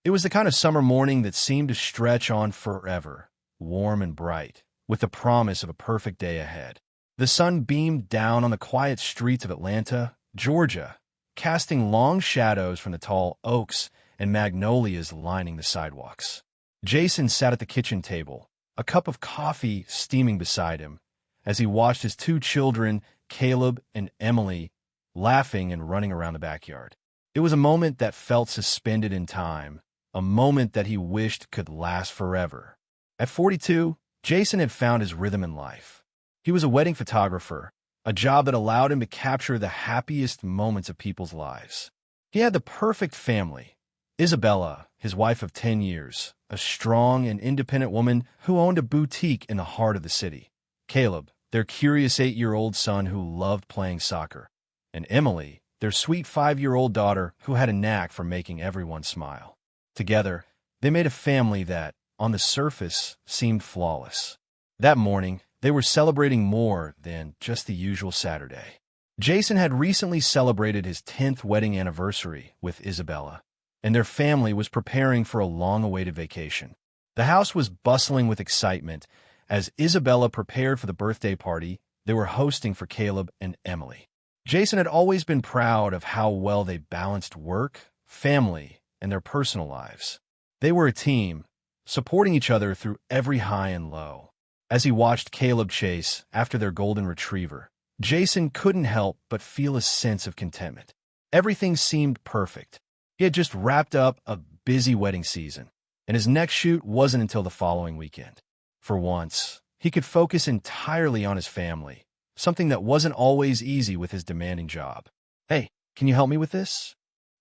It was the kind of summer morning that seemed to stretch on forever, warm and bright, with the promise of a perfect day ahead. The sun beamed down on the quiet streets of Atlanta, Georgia, casting long shadows from the tall oaks and magnolias lining the sidewalks. Jason sat at the kitchen table, a cup of coffee steaming beside him, as he watched his two children, Caleb and Emily, laughing and running around the backyard. It was a moment that felt suspended in time, a moment that he wished could last forever. At 42, Jason had found his rhythm in life. He was a wedding photographer, a job that allowed him to capture the happiest moments of people's lives. He had the perfect family. Isabella, his wife of 10 years, a strong and independent woman who owned a boutique in the heart of the city. Caleb, their curious 8-year-old son who loved playing soccer. And Emily, their sweet 5-year-old daughter who had a knack for making everyone smile. Together, they made a family that, on the surface, seemed flawless. That morning, they were celebrating more than just the usual Saturday. Jason had recently celebrated his 10th wedding anniversary with Isabella, and their family was preparing for a long-awaited vacation. The house was bustling with excitement as Isabella prepared for the birthday party they were hosting for Caleb and Emily. Jason had always been proud of how well they balanced work, family, and their personal lives. They were a team, supporting each other through every high and low. As he watched Caleb chase after their golden retriever, Jason couldn't help but feel a sense of contentment. Everything seemed perfect. He had just wrapped up a busy wedding season, and his next shoot wasn't until the following weekend. For once, he could focus entirely on his family, something that wasn't always easy with his demanding job. "Hey, can you help me with this?"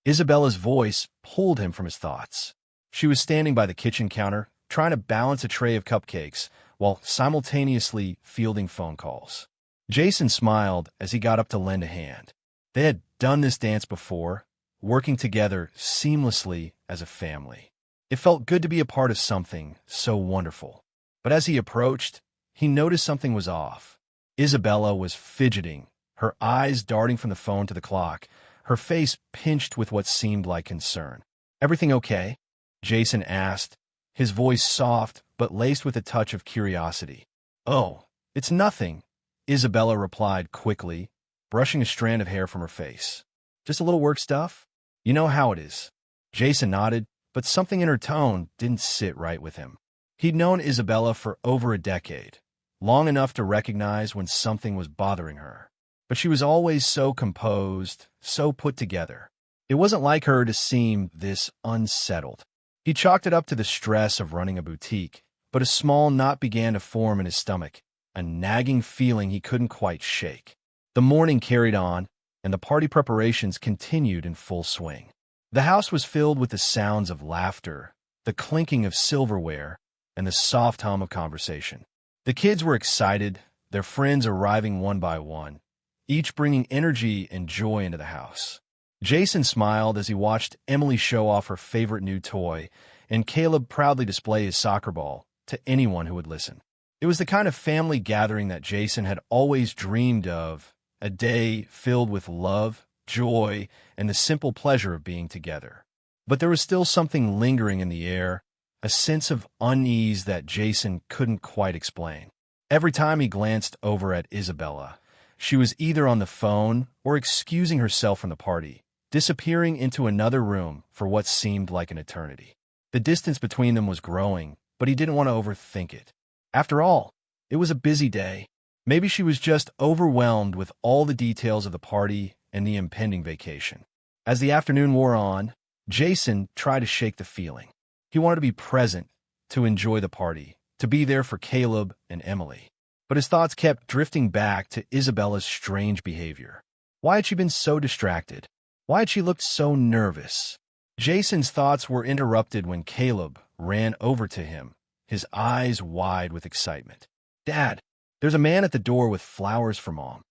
Isabella's voice pulled him from his thoughts. She was standing by the kitchen counter, trying to balance a tray of cupcakes while simultaneously fielding phone calls. Jason smiled as he got up to lend a hand. They had done this dance before, working together seamlessly as a family. It felt good to be a part of something so wonderful. But as he approached, he noticed something was off. Isabella was fidgeting, her eyes darting from the phone to the clock, her face pinched with what seemed like concern. "Everything okay?" Jason asked, his voice soft but laced with a touch of curiosity. "Oh, it's nothing," Isabella replied quickly, brushing a strand of hair from her face. "Just a little work stuff? You know how it is." Jason nodded, but something in her tone didn't sit right with him. He'd known Isabella for over a decade, long enough to recognize when something was bothering her. But she was always so composed, so put together. It wasn't like her to seem this unsettled. He chalked it up to the stress of running a boutique, but a small knot began to form in his stomach, a nagging feeling he couldn't quite shake. The morning carried on, and the party preparations continued in full swing. The house was filled with the sounds of laughter, the clinking of silverware, and the soft hum of conversation. The kids were excited, their friends arriving one by one, each bringing energy and joy into the house. Jason smiled as he watched Emily show off her favorite new toy, and Caleb proudly display his soccer ball to anyone who would listen. It was the kind of family gathering that Jason had always dreamed of, a day filled with love, joy, and the simple pleasure of being together. But there was still something lingering in the air, a sense of unease that Jason couldn't quite explain. Every time he glanced over at Isabella, she was either on the phone or excusing herself from the party, disappearing into another room for what seemed like an eternity. The distance between them was growing, but he didn't want to overthink it. After all, it was a busy day. Maybe she was just overwhelmed with all the details of the party and the impending vacation. As the afternoon wore on, Jason tried to shake the feeling. He wanted to be present, to enjoy the party, to be there for Caleb and Emily. But his thoughts kept drifting back to Isabella's strange behavior. Why had she been so distracted? Why had she looked so nervous? Jason's thoughts were interrupted when Caleb ran over to him, his eyes wide with excitement. "Dad, there's a man at the door with flowers for Mom."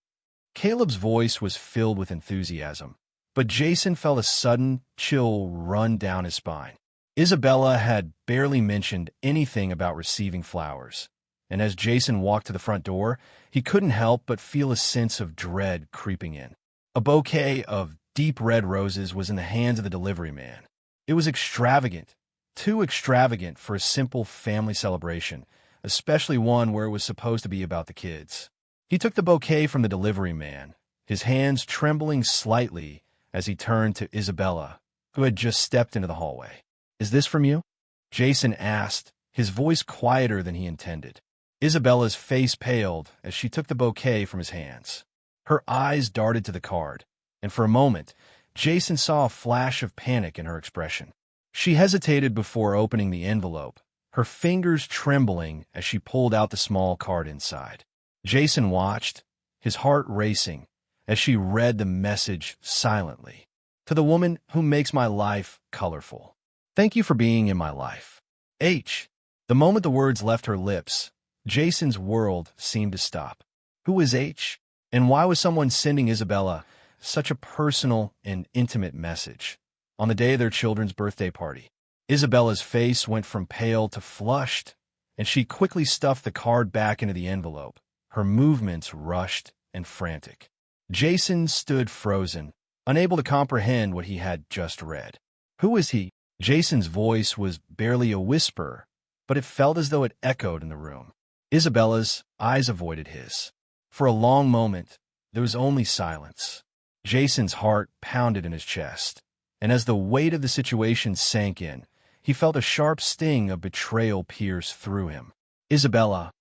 Caleb's voice was filled with enthusiasm, but Jason felt a sudden chill run down his spine. Isabella had barely mentioned anything about receiving flowers, and as Jason walked to the front door, he couldn't help but feel a sense of dread creeping in. A bouquet of deep red roses was in the hands of the delivery man. It was extravagant, too extravagant for a simple family celebration, especially one where it was supposed to be about the kids. He took the bouquet from the delivery man, his hands trembling slightly as he turned to Isabella, who had just stepped into the hallway. "Is this from you?" Jason asked, his voice quieter than he intended. Isabella's face paled as she took the bouquet from his hands. Her eyes darted to the card, and for a moment, Jason saw a flash of panic in her expression. She hesitated before opening the envelope, her fingers trembling as she pulled out the small card inside. Jason watched, his heart racing, as she read the message silently. "To the woman who makes my life colorful. Thank you for being in my life. H." The moment the words left her lips, Jason's world seemed to stop. Who was H? And why was someone sending Isabella such a personal and intimate message on the day of their children's birthday party? Isabella's face went from pale to flushed, and she quickly stuffed the card back into the envelope, her movements rushed and frantic. Jason stood frozen, unable to comprehend what he had just read. Who was he? Jason's voice was barely a whisper, but it felt as though it echoed in the room. Isabella's eyes avoided his. For a long moment, there was only silence. Jason's heart pounded in his chest, and as the weight of the situation sank in, he felt a sharp sting of betrayal pierce through him. "Isabella."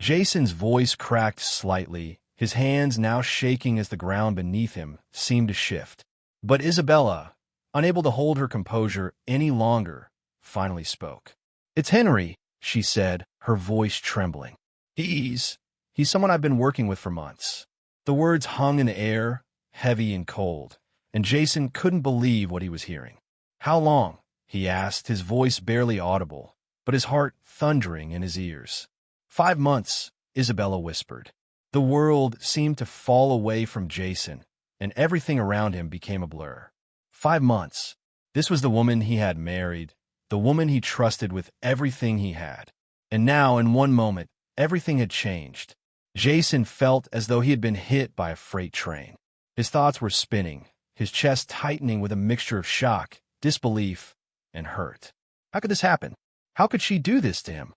Jason's voice cracked slightly, his hands now shaking as the ground beneath him seemed to shift. But Isabella, unable to hold her composure any longer, finally spoke. "It's Henry," she said, her voice trembling. He's someone I've been working with for months." The words hung in the air, heavy and cold, and Jason couldn't believe what he was hearing. "How long?" he asked, his voice barely audible, but his heart thundering in his ears. "5 months," Isabella whispered. The world seemed to fall away from Jason, and everything around him became a blur. 5 months. This was the woman he had married, the woman he trusted with everything he had. And now, in one moment, everything had changed. Jason felt as though he had been hit by a freight train. His thoughts were spinning, his chest tightening with a mixture of shock, disbelief, and hurt. How could this happen? How could she do this to him?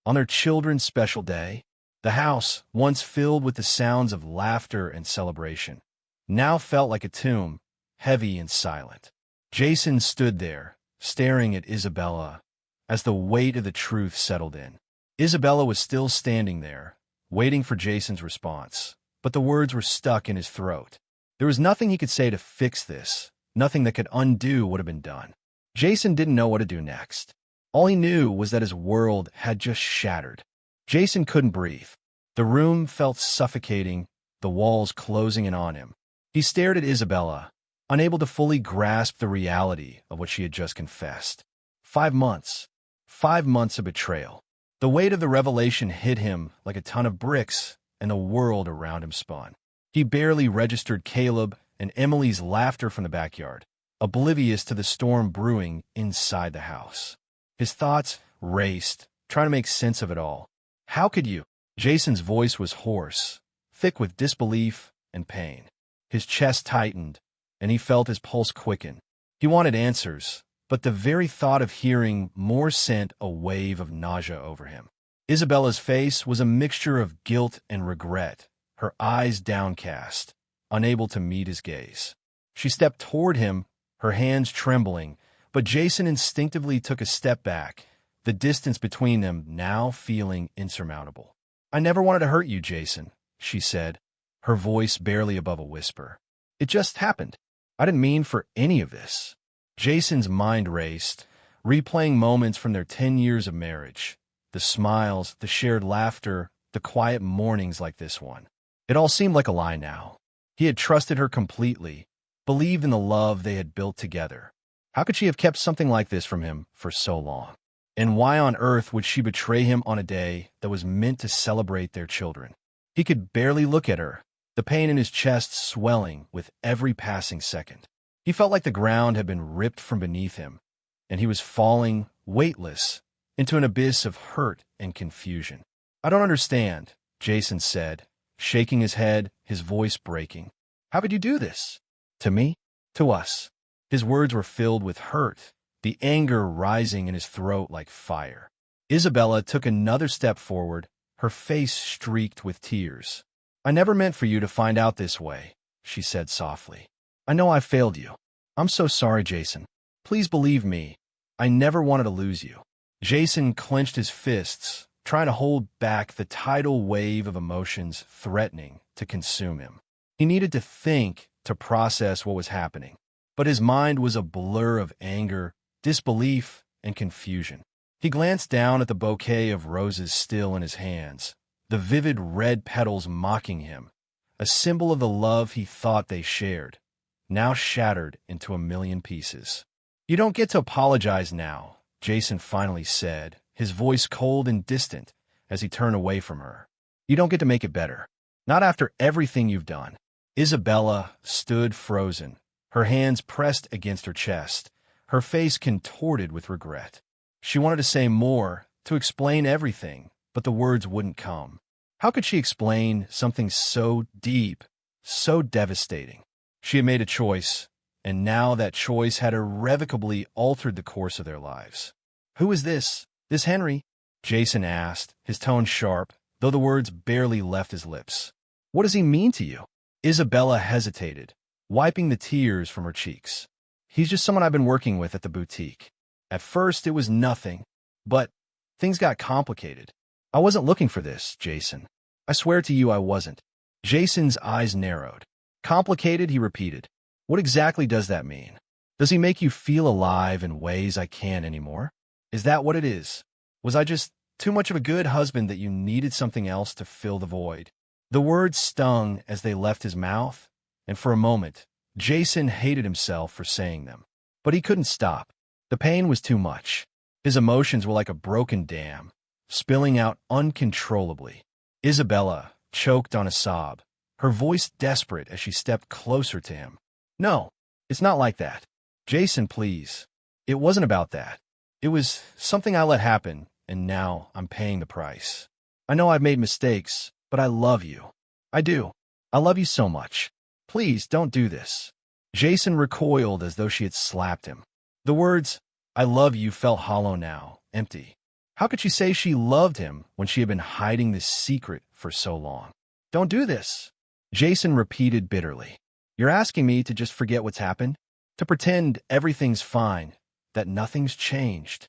On their children's special day, the house, once filled with the sounds of laughter and celebration, now felt like a tomb, heavy and silent. Jason stood there, staring at Isabella, as the weight of the truth settled in. Isabella was still standing there, waiting for Jason's response, but the words were stuck in his throat. There was nothing he could say to fix this, nothing that could undo what had been done. Jason didn't know what to do next. All he knew was that his world had just shattered. Jason couldn't breathe. The room felt suffocating, the walls closing in on him. He stared at Isabella, unable to fully grasp the reality of what she had just confessed. 5 months. 5 months of betrayal. The weight of the revelation hit him like a ton of bricks, and the world around him spun. He barely registered Caleb and Emily's laughter from the backyard, oblivious to the storm brewing inside the house. His thoughts raced, trying to make sense of it all. How could you? Jason's voice was hoarse, thick with disbelief and pain. His chest tightened, and he felt his pulse quicken. He wanted answers, but the very thought of hearing more sent a wave of nausea over him. Isabella's face was a mixture of guilt and regret, her eyes downcast, unable to meet his gaze. She stepped toward him, her hands trembling, but Jason instinctively took a step back, the distance between them now feeling insurmountable. "I never wanted to hurt you, Jason," she said, her voice barely above a whisper. "It just happened. I didn't mean for any of this." Jason's mind raced, replaying moments from their 10 years of marriage. The smiles, the shared laughter, the quiet mornings like this one. It all seemed like a lie now. He had trusted her completely, believed in the love they had built together. How could she have kept something like this from him for so long? And why on earth would she betray him on a day that was meant to celebrate their children? He could barely look at her, the pain in his chest swelling with every passing second. He felt like the ground had been ripped from beneath him, and he was falling, weightless, into an abyss of hurt and confusion. "I don't understand," Jason said, shaking his head, his voice breaking. "How could you do this? To me? To us?" His words were filled with hurt, the anger rising in his throat like fire. Isabella took another step forward, her face streaked with tears. "I never meant for you to find out this way," she said softly. "I know I failed you. I'm so sorry, Jason. Please believe me. I never wanted to lose you." Jason clenched his fists, trying to hold back the tidal wave of emotions threatening to consume him. He needed to think to process what was happening, but his mind was a blur of anger, disbelief, and confusion. He glanced down at the bouquet of roses still in his hands, the vivid red petals mocking him, a symbol of the love he thought they shared, now shattered into a million pieces. "You don't get to apologize now," Jason finally said, his voice cold and distant as he turned away from her. "You don't get to make it better. Not after everything you've done." Isabella stood frozen, her hands pressed against her chest, her face contorted with regret. She wanted to say more, to explain everything, but the words wouldn't come. How could she explain something so deep, so devastating? She had made a choice, and now that choice had irrevocably altered the course of their lives. "Who is this? This Henry?" Jason asked, his tone sharp, though the words barely left his lips. "What does he mean to you?" Isabella hesitated, wiping the tears from her cheeks. "He's just someone I've been working with at the boutique. At first, it was nothing, but things got complicated. I wasn't looking for this, Jason. I swear to you I wasn't." Jason's eyes narrowed. "Complicated," he repeated. "What exactly does that mean? Does he make you feel alive in ways I can't anymore? Is that what it is? Was I just too much of a good husband that you needed something else to fill the void?" The words stung as they left his mouth, and for a moment, Jason hated himself for saying them. But he couldn't stop. The pain was too much. His emotions were like a broken dam, spilling out uncontrollably. Isabella choked on a sob, her voice desperate as she stepped closer to him. "No, it's not like that. Jason, please. It wasn't about that. It was something I let happen, and now I'm paying the price. I know I've made mistakes, but I love you. I do. I love you so much. Please don't do this." Jason recoiled as though she had slapped him. The words, "I love you," felt hollow now, empty. How could she say she loved him when she had been hiding this secret for so long? "Don't do this," Jason repeated bitterly. "You're asking me to just forget what's happened? To pretend everything's fine, that nothing's changed?"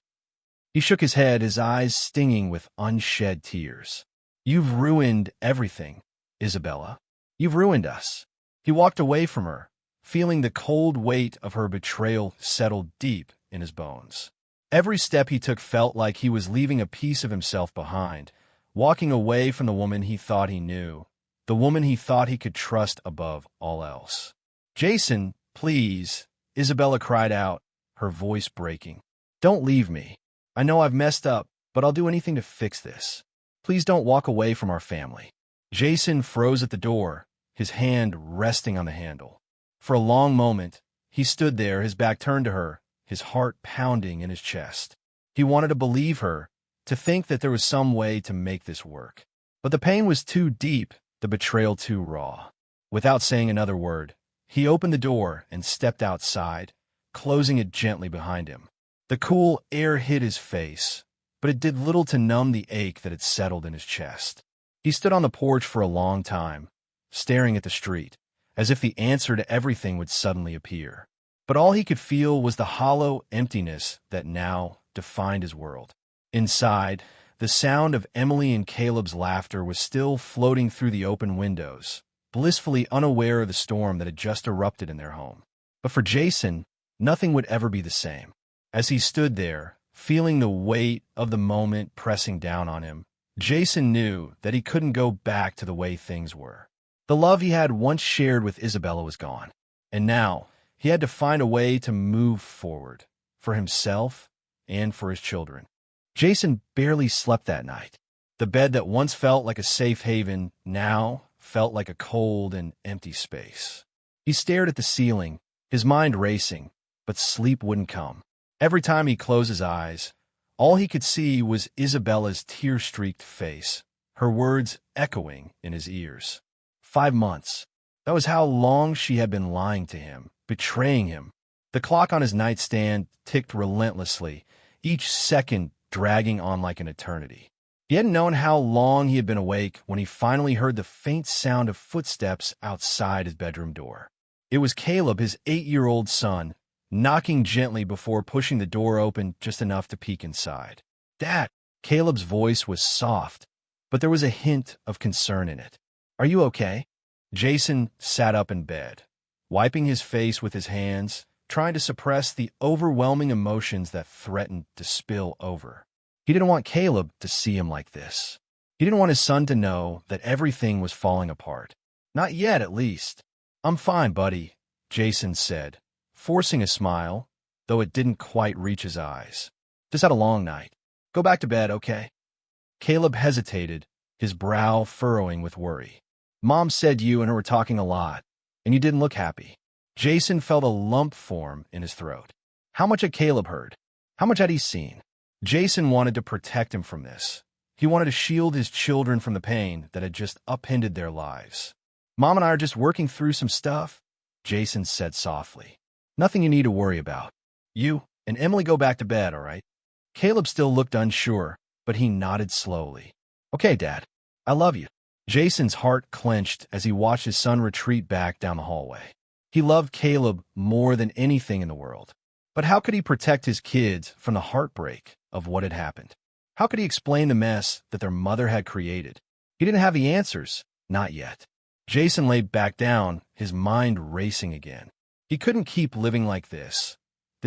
He shook his head, his eyes stinging with unshed tears. "You've ruined everything, Isabella. You've ruined us." He walked away from her, feeling the cold weight of her betrayal settle deep in his bones. Every step he took felt like he was leaving a piece of himself behind, walking away from the woman he thought he knew, the woman he thought he could trust above all else. "Jason, please," Isabella cried out, her voice breaking. "Don't leave me. I know I've messed up, but I'll do anything to fix this. Please don't walk away from our family." Jason froze at the door, his hand resting on the handle. For a long moment, he stood there, his back turned to her, his heart pounding in his chest. He wanted to believe her, to think that there was some way to make this work. But the pain was too deep, the betrayal too raw. Without saying another word, he opened the door and stepped outside, closing it gently behind him. The cool air hit his face, but it did little to numb the ache that had settled in his chest. He stood on the porch for a long time, staring at the street, as if the answer to everything would suddenly appear. But all he could feel was the hollow emptiness that now defined his world. Inside, the sound of Emily and Caleb's laughter was still floating through the open windows, blissfully unaware of the storm that had just erupted in their home. But for Jason, nothing would ever be the same. As he stood there, feeling the weight of the moment pressing down on him, Jason knew that he couldn't go back to the way things were. The love he had once shared with Isabella was gone, and now he had to find a way to move forward, for himself and for his children. Jason barely slept that night. The bed that once felt like a safe haven now felt like a cold and empty space. He stared at the ceiling, his mind racing, but sleep wouldn't come. Every time he closed his eyes, all he could see was Isabella's tear-streaked face, her words echoing in his ears. 5 months. That was how long she had been lying to him, betraying him. The clock on his nightstand ticked relentlessly, each second dragging on like an eternity. He hadn't known how long he had been awake when he finally heard the faint sound of footsteps outside his bedroom door. It was Caleb, his 8-year-old son, knocking gently before pushing the door open just enough to peek inside. "Dad!" Caleb's voice was soft, but there was a hint of concern in it. "Are you okay?" Jason sat up in bed, wiping his face with his hands, trying to suppress the overwhelming emotions that threatened to spill over. He didn't want Caleb to see him like this. He didn't want his son to know that everything was falling apart. Not yet, at least. "I'm fine, buddy," Jason said, forcing a smile, though it didn't quite reach his eyes. "Just had a long night. Go back to bed, okay?" Caleb hesitated, his brow furrowing with worry. "Mom said you and her were talking a lot, and you didn't look happy." Jason felt a lump form in his throat. How much had Caleb heard? How much had he seen? Jason wanted to protect him from this. He wanted to shield his children from the pain that had just upended their lives. "Mom and I are just working through some stuff," Jason said softly. "Nothing you need to worry about. You and Emily go back to bed, all right?" Caleb still looked unsure, but he nodded slowly. "Okay, Dad. I love you." Jason's heart clenched as he watched his son retreat back down the hallway. He loved Caleb more than anything in the world. But how could he protect his kids from the heartbreak of what had happened? How could he explain the mess that their mother had created? He didn't have the answers, not yet. Jason lay back down, his mind racing again. He couldn't keep living like this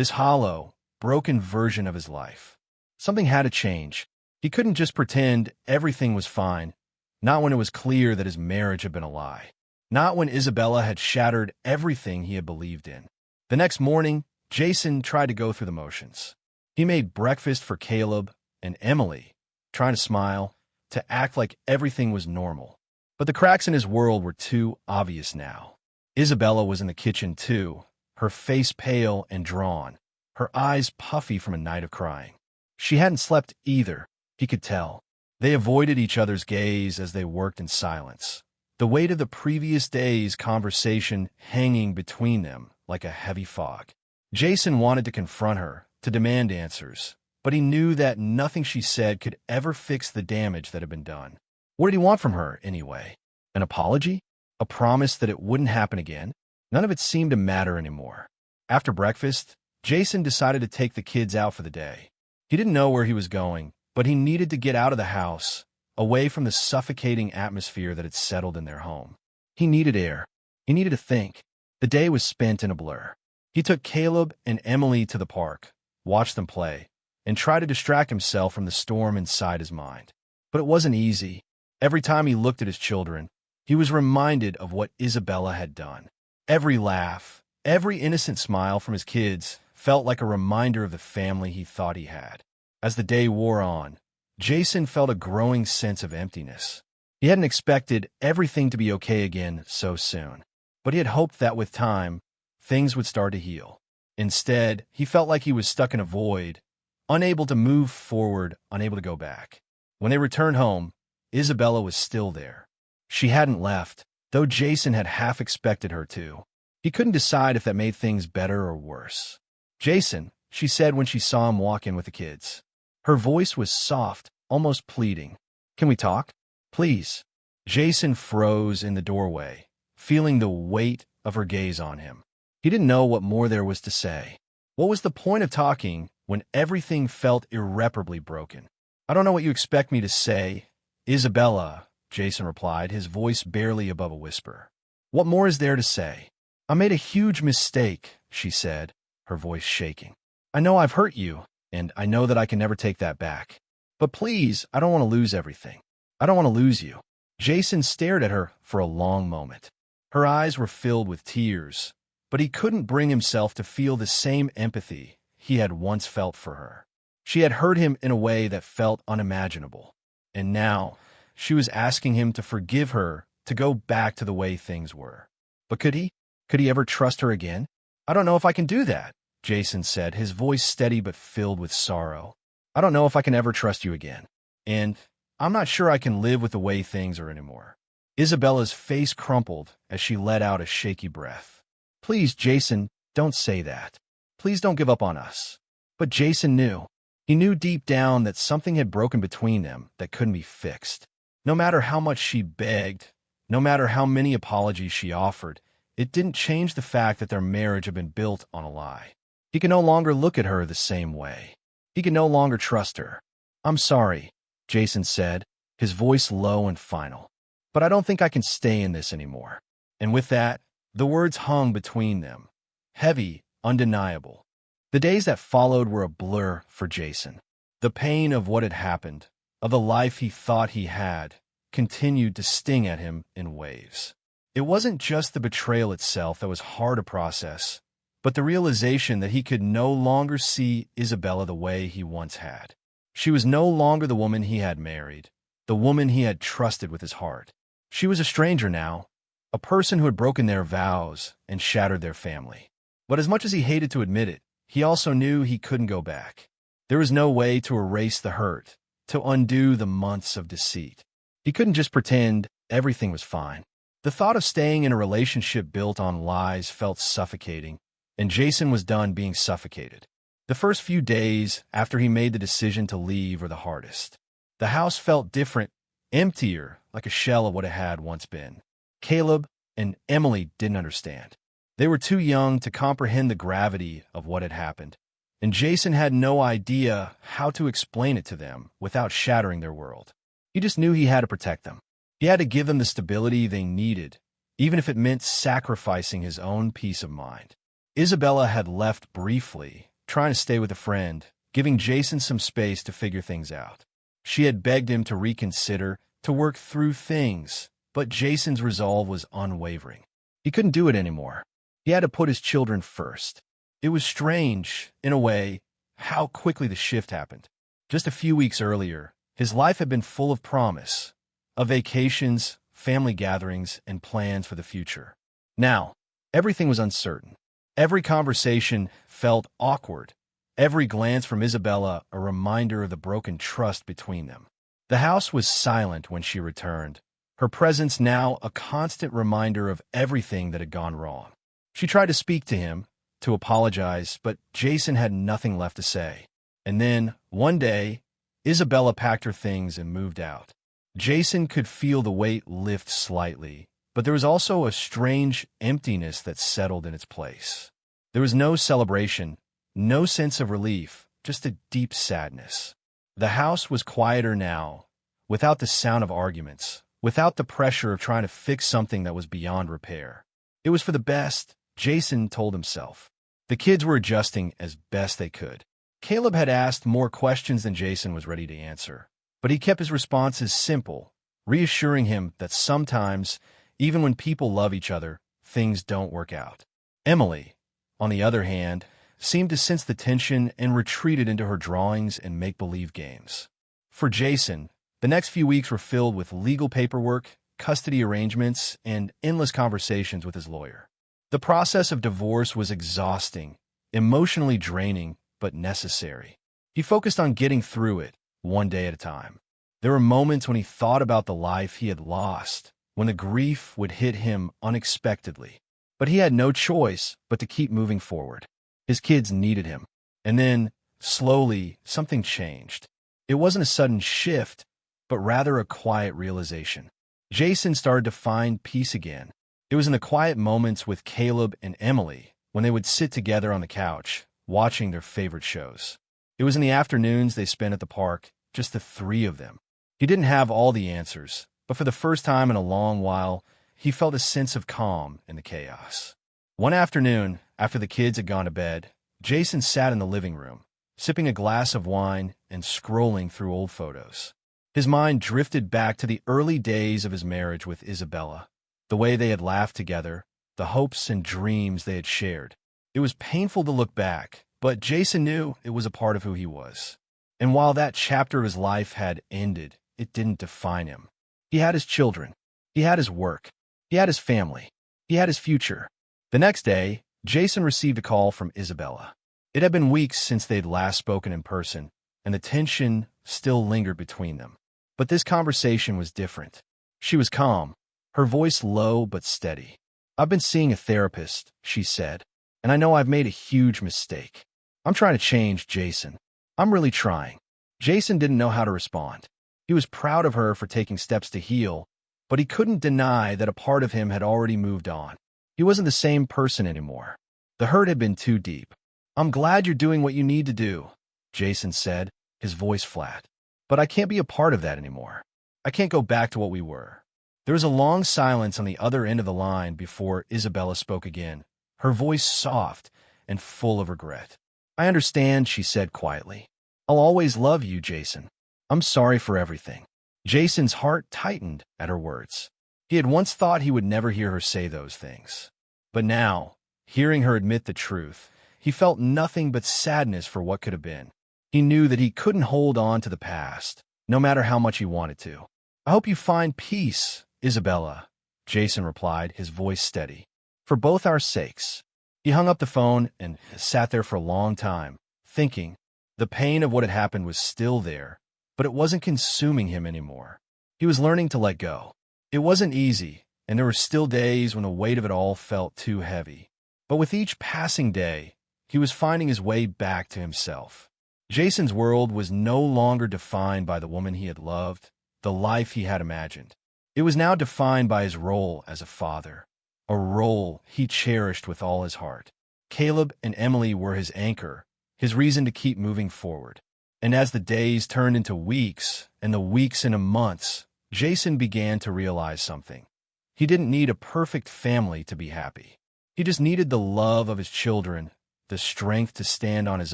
hollow, broken version of his life. Something had to change. He couldn't just pretend everything was fine, not when it was clear that his marriage had been a lie. Not when Isabella had shattered everything he had believed in. The next morning, Jason tried to go through the motions. He made breakfast for Caleb and Emily, trying to smile, to act like everything was normal. But the cracks in his world were too obvious now. Isabella was in the kitchen too, her face pale and drawn, her eyes puffy from a night of crying. She hadn't slept either, he could tell. They avoided each other's gaze as they worked in silence, the weight of the previous day's conversation hanging between them like a heavy fog. Jason wanted to confront her, to demand answers, but he knew that nothing she said could ever fix the damage that had been done. What did he want from her, anyway? An apology? A promise that it wouldn't happen again? None of it seemed to matter anymore. After breakfast, Jason decided to take the kids out for the day. He didn't know where he was going, but he needed to get out of the house, away from the suffocating atmosphere that had settled in their home. He needed air. He needed to think. The day was spent in a blur. He took Caleb and Emily to the park, watched them play, and tried to distract himself from the storm inside his mind. But it wasn't easy. Every time he looked at his children, he was reminded of what Isabella had done. Every laugh, every innocent smile from his kids felt like a reminder of the family he thought he had. As the day wore on, Jason felt a growing sense of emptiness. He hadn't expected everything to be okay again so soon, but he had hoped that with time, things would start to heal. Instead, he felt like he was stuck in a void, unable to move forward, unable to go back. When they returned home, Isabella was still there. She hadn't left, though Jason had half expected her to. He couldn't decide if that made things better or worse. "Jason," she said when she saw him walk in with the kids. Her voice was soft, almost pleading. "Can we talk? Please." Jason froze in the doorway, feeling the weight of her gaze on him. He didn't know what more there was to say. What was the point of talking when everything felt irreparably broken? "I don't know what you expect me to say, Isabella," Jason replied, his voice barely above a whisper. "What more is there to say?" "I made a huge mistake," she said, her voice shaking. "I know I've hurt you, and I know that I can never take that back. But please, I don't want to lose everything. I don't want to lose you." Jason stared at her for a long moment. Her eyes were filled with tears, but he couldn't bring himself to feel the same empathy he had once felt for her. She had hurt him in a way that felt unimaginable, and now she was asking him to forgive her, to go back to the way things were. But could he? Could he ever trust her again? "I don't know if I can do that," Jason said, his voice steady but filled with sorrow. "I don't know if I can ever trust you again. And I'm not sure I can live with the way things are anymore." Isabella's face crumpled as she let out a shaky breath. "Please, Jason, don't say that." Please don't give up on us. But Jason knew. He knew deep down that something had broken between them that couldn't be fixed. No matter how much she begged, no matter how many apologies she offered, it didn't change the fact that their marriage had been built on a lie. He could no longer look at her the same way. He could no longer trust her. "I'm sorry," Jason said, his voice low and final. "But I don't think I can stay in this anymore." And with that, the words hung between them, heavy, undeniable. The days that followed were a blur for Jason. The pain of what had happened, of the life he thought he had, continued to sting at him in waves. It wasn't just the betrayal itself that was hard to process, but the realization that he could no longer see Isabella the way he once had. She was no longer the woman he had married, the woman he had trusted with his heart. She was a stranger now, a person who had broken their vows and shattered their family. But as much as he hated to admit it, he also knew he couldn't go back. There was no way to erase the hurt, to undo the months of deceit. He couldn't just pretend everything was fine. The thought of staying in a relationship built on lies felt suffocating, and Jason was done being suffocated. The first few days after he made the decision to leave were the hardest. The house felt different, emptier, like a shell of what it had once been. Caleb and Emily didn't understand. They were too young to comprehend the gravity of what had happened, and Jason had no idea how to explain it to them without shattering their world. He just knew he had to protect them. He had to give them the stability they needed, even if it meant sacrificing his own peace of mind. Isabella had left briefly, trying to stay with a friend, giving Jason some space to figure things out. She had begged him to reconsider, to work through things, but Jason's resolve was unwavering. He couldn't do it anymore. He had to put his children first. It was strange, in a way, how quickly the shift happened. Just a few weeks earlier, his life had been full of promise, of vacations, family gatherings, and plans for the future. Now, everything was uncertain. Every conversation felt awkward. Every glance from Isabella a reminder of the broken trust between them. The house was silent when she returned, her presence now a constant reminder of everything that had gone wrong. She tried to speak to him, to apologize, but Jason had nothing left to say. And then, one day, Isabella packed her things and moved out. Jason could feel the weight lift slightly, but there was also a strange emptiness that settled in its place. There was no celebration, no sense of relief, just a deep sadness. The house was quieter now, without the sound of arguments, without the pressure of trying to fix something that was beyond repair. It was for the best, Jason told himself. The kids were adjusting as best they could. Caleb had asked more questions than Jason was ready to answer, but he kept his responses simple, reassuring him that sometimes, even when people love each other, things don't work out. Emily, on the other hand, seemed to sense the tension and retreated into her drawings and make-believe games. For Jason, the next few weeks were filled with legal paperwork, custody arrangements, and endless conversations with his lawyer. The process of divorce was exhausting, emotionally draining, but necessary. He focused on getting through it, one day at a time. There were moments when he thought about the life he had lost, when the grief would hit him unexpectedly. But he had no choice but to keep moving forward. His kids needed him. And then, slowly, something changed. It wasn't a sudden shift, but rather a quiet realization. Jason started to find peace again. It was in the quiet moments with Caleb and Emily, when they would sit together on the couch, watching their favorite shows. It was in the afternoons they spent at the park, just the three of them. He didn't have all the answers, but for the first time in a long while, he felt a sense of calm in the chaos. One afternoon, after the kids had gone to bed, Jason sat in the living room, sipping a glass of wine and scrolling through old photos. His mind drifted back to the early days of his marriage with Isabella, the way they had laughed together, the hopes and dreams they had shared. It was painful to look back, but Jason knew it was a part of who he was. And while that chapter of his life had ended, it didn't define him. He had his children. He had his work. He had his family. He had his future. The next day, Jason received a call from Isabella. It had been weeks since they'd last spoken in person, and the tension still lingered between them. But this conversation was different. She was calm, her voice low but steady. "I've been seeing a therapist," she said. and I know I've made a huge mistake. I'm trying to change, Jason. I'm really trying." Jason didn't know how to respond. He was proud of her for taking steps to heal, but he couldn't deny that a part of him had already moved on. He wasn't the same person anymore. The hurt had been too deep. "I'm glad you're doing what you need to do," Jason said, his voice flat. "But I can't be a part of that anymore. I can't go back to what we were." There was a long silence on the other end of the line before Isabella spoke again, her voice soft and full of regret. "I understand," she said quietly. "I'll always love you, Jason. I'm sorry for everything." Jason's heart tightened at her words. He had once thought he would never hear her say those things. But now, hearing her admit the truth, he felt nothing but sadness for what could have been. He knew that he couldn't hold on to the past, no matter how much he wanted to. "I hope you find peace, Isabella," Jason replied, his voice steady. "For both our sakes." He hung up the phone and sat there for a long time, thinking. The pain of what had happened was still there, but it wasn't consuming him anymore. He was learning to let go. It wasn't easy, and there were still days when the weight of it all felt too heavy. But with each passing day, he was finding his way back to himself. Jason's world was no longer defined by the woman he had loved, the life he had imagined. It was now defined by his role as a father, a role he cherished with all his heart. Caleb and Emily were his anchor, his reason to keep moving forward. And as the days turned into weeks, and the weeks into months, Jason began to realize something. He didn't need a perfect family to be happy. He just needed the love of his children, the strength to stand on his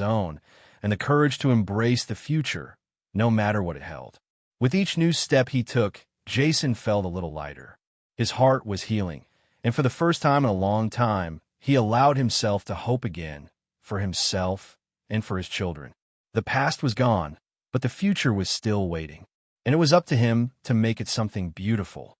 own, and the courage to embrace the future, no matter what it held. With each new step he took, Jason felt a little lighter. His heart was healing, and for the first time in a long time, he allowed himself to hope again, for himself and for his children. The past was gone, but the future was still waiting, and it was up to him to make it something beautiful,